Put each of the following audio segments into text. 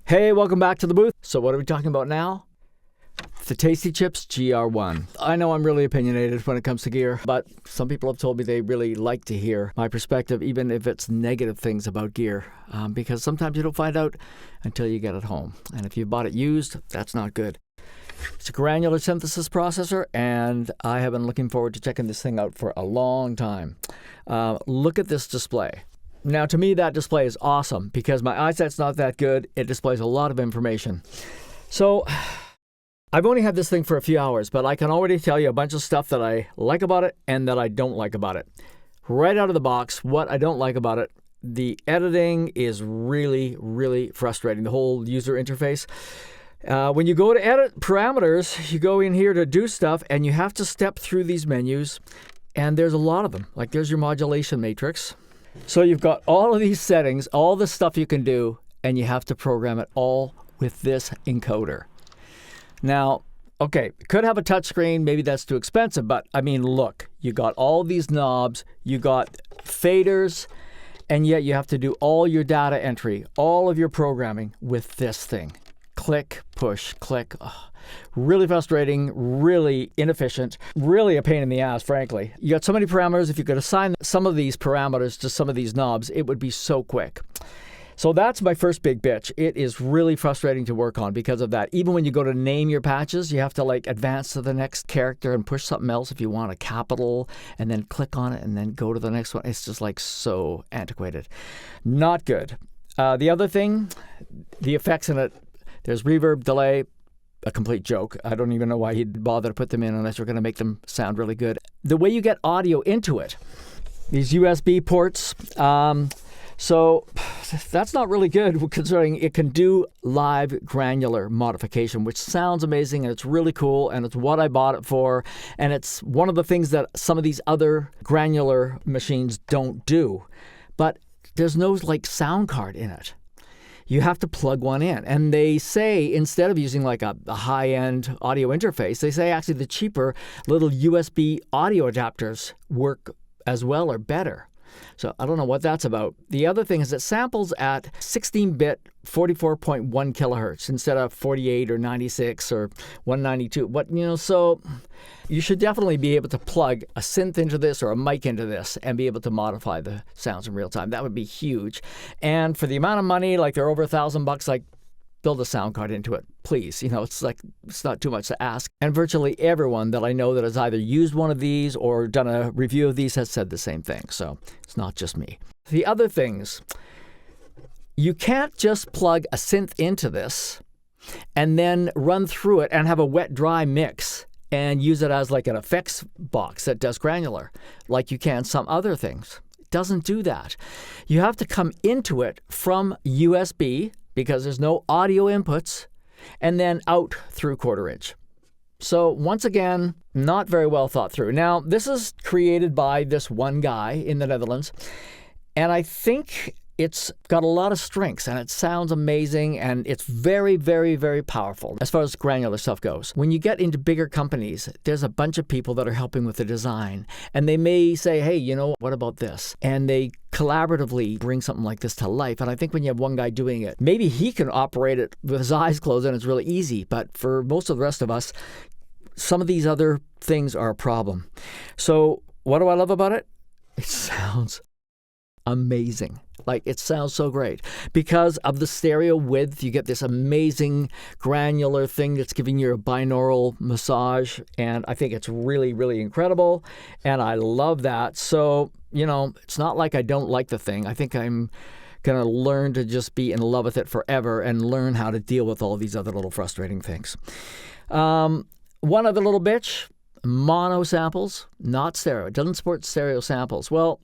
Hey, welcome back to the booth. So what are we talking about now? The Tasty Chips GR-1. I know I'm really opinionated when it comes to gear, but some people have told me they really like to hear my perspective, even if it's negative things about gear, because sometimes you don't find out until you get it home. And if you bought it used, that's not good. It's a granular synthesis processor, and I have been looking forward to checking this thing out for a long time. Look at this display. Now, to me, that display is awesome because my eyesight's not that good. It displays a lot of information. So I've only had this thing for a few hours, but I can already tell you a bunch of stuff that I like about it and that I don't like about it. Right out of the box, what I don't like about it, the editing is really, really frustrating, the whole user interface. When you go to edit parameters, you go in here to do stuff, and you have to step through these menus, and there's a lot of them. Like there's your modulation matrix. So you've got all of these settings, all the stuff you can do, and you have to program it all with this encoder. Now, okay, could have a touchscreen, maybe that's too expensive, but I mean, look, you got all these knobs, you got faders, and yet you have to do all your data entry, all of your programming with this thing. Click, push, click. Oh, really frustrating, really inefficient, really a pain in the ass, frankly. You got so many parameters. If you could assign some of these parameters to some of these knobs, it would be so quick. So that's my first big bitch. It is really frustrating to work on because of that. Even when you go to name your patches, you have to like advance to the next character and push something else if you want a capital, and then click on it and then go to the next one. It's just like so antiquated. Not good. The other thing, the effects in it, there's reverb, delay, a complete joke. I don't even know why he'd bother to put them in unless you're going to make them sound really good. The way you get audio into it, these USB ports, so that's not really good considering it can do live granular modification, which sounds amazing and it's really cool and it's what I bought it for. And it's one of the things that some of these other granular machines don't do. But there's no like sound card in it. You have to plug one in. And they say instead of using like a high-end audio interface, they say actually the cheaper little USB audio adapters work as well or better. So I don't know what that's about. The other thing is it samples at 16-bit 44.1 kilohertz instead of 48 or 96 or 192. So you should definitely be able to plug a synth into this or a mic into this and be able to modify the sounds in real time. That would be huge. And for the amount of money, like they're over $1,000, like build a sound card into it, please. It's not too much to ask. And virtually everyone that I know that has either used one of these or done a review of these has said the same thing. So it's not just me. The other things, you can't just plug a synth into this and then run through it and have a wet-dry mix and use it as like an effects box that does granular, like you can some other things. It doesn't do that. You have to come into it from USB, because there's no audio inputs, and then out through 1/4 inch. So once again, not very well thought through. Now, this is created by this one guy in the Netherlands, and I think it's got a lot of strengths, and it sounds amazing, and it's very, very, very powerful as far as granular stuff goes. When you get into bigger companies, there's a bunch of people that are helping with the design, and they may say, hey, what about this? And they collaboratively bring something like this to life. And I think when you have one guy doing it, maybe he can operate it with his eyes closed and it's really easy. But for most of the rest of us, some of these other things are a problem. So what do I love about it? It sounds amazing. Like it sounds so great. Because of the stereo width, you get this amazing granular thing that's giving you a binaural massage. And I think it's really, really incredible. And I love that. So, it's not like I don't like the thing. I think I'm going to learn to just be in love with it forever and learn how to deal with all these other little frustrating things. One other little bitch, mono samples, not stereo. It doesn't support stereo samples. Well,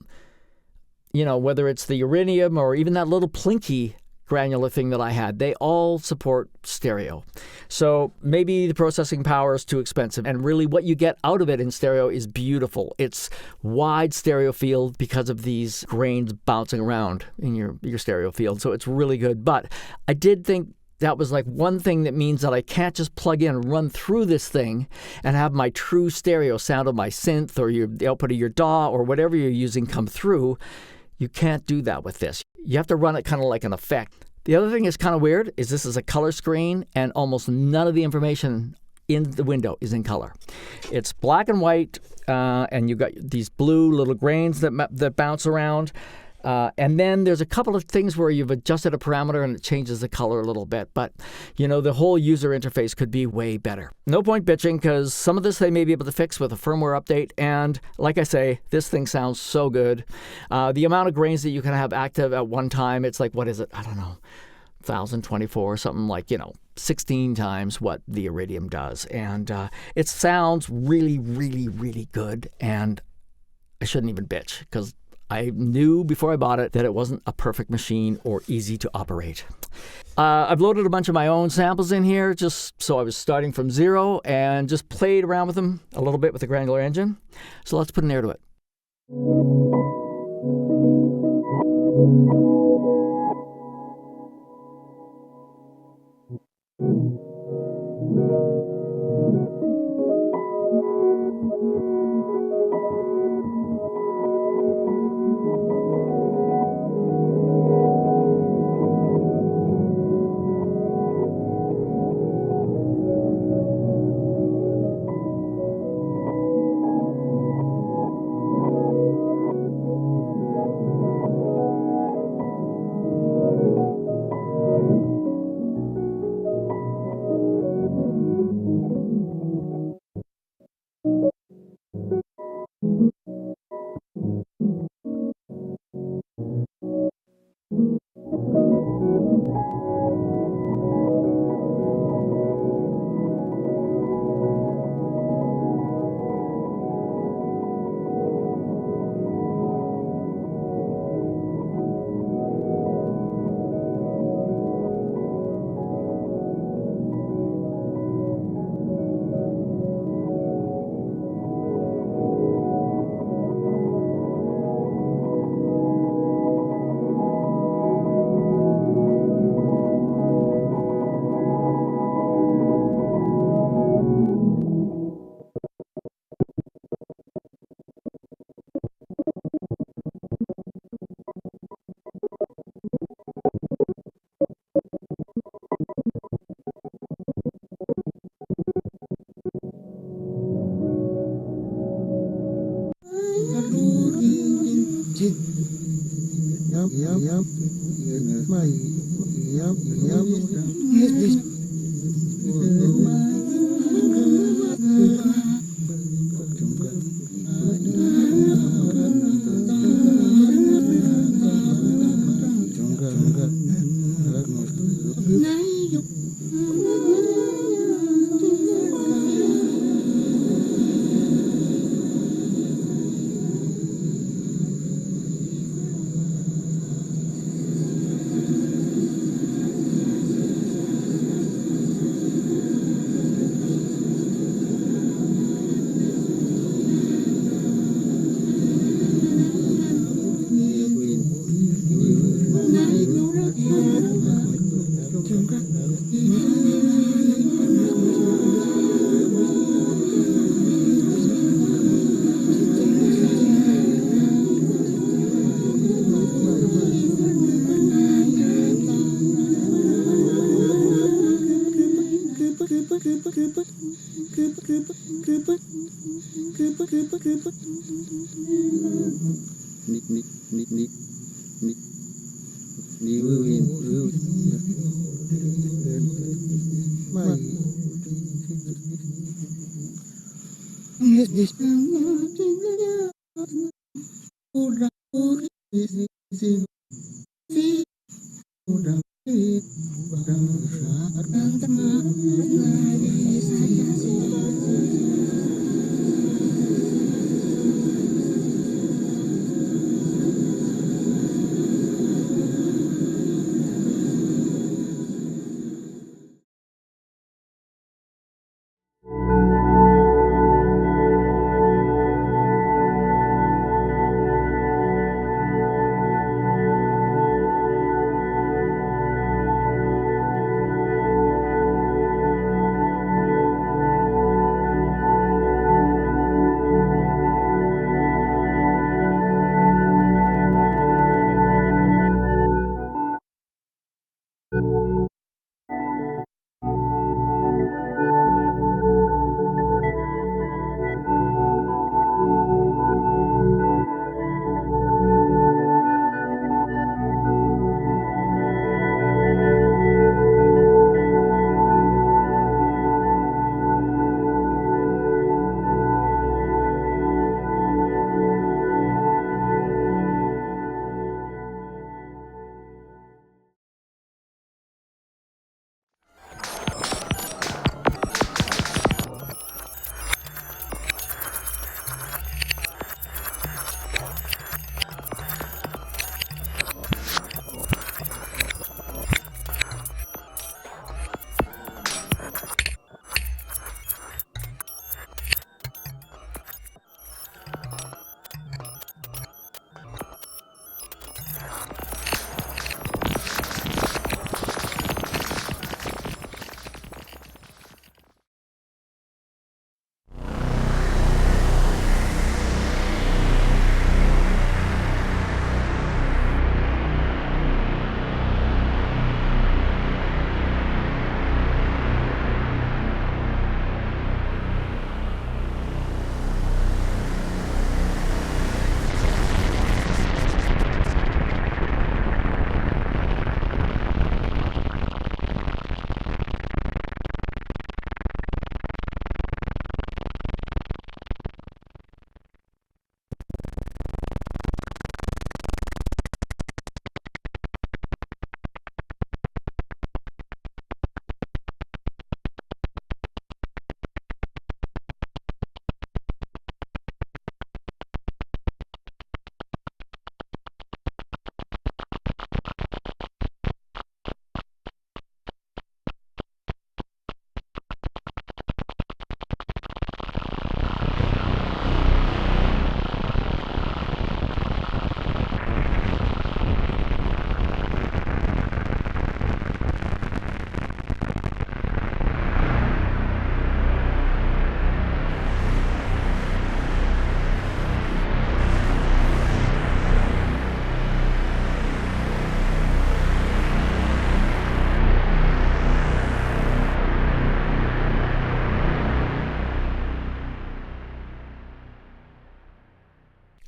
whether it's the Uranium or even that little Plinky granular thing that I had, they all support stereo. So maybe the processing power is too expensive. And really what you get out of it in stereo is beautiful. It's wide stereo field because of these grains bouncing around in your stereo field. So it's really good. But I did think that was like one thing that means that I can't just plug in and run through this thing and have my true stereo sound of my synth or the output of your DAW or whatever you're using come through. You can't do that with this. You have to run it kind of like an effect The other thing is kind of weird is this is a color screen, and almost none of the information in the window is in color. It's black and white, and you've got these blue little grains that bounce around. And then there's a couple of things where you've adjusted a parameter and it changes the color a little bit. But, the whole user interface could be way better. No point bitching, because some of this they may be able to fix with a firmware update. And like I say, this thing sounds so good. The amount of grains that you can have active at one time, it's like, what is it? I don't know, 1,024, something like, 16 times what the Iridium does. And it sounds really, really, really good. And I shouldn't even bitch, because I knew before I bought it that it wasn't a perfect machine or easy to operate. I've loaded a bunch of my own samples in here, just so I was starting from zero, and just played around with them a little bit with the granular engine. So let's put an air to it.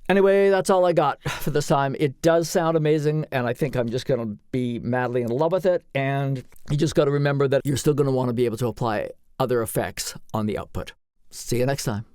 Anyway, that's all I got for this time. It does sound amazing, and I think I'm just going to be madly in love with it. And you just got to remember that you're still going to want to be able to apply other effects on the output. See you next time.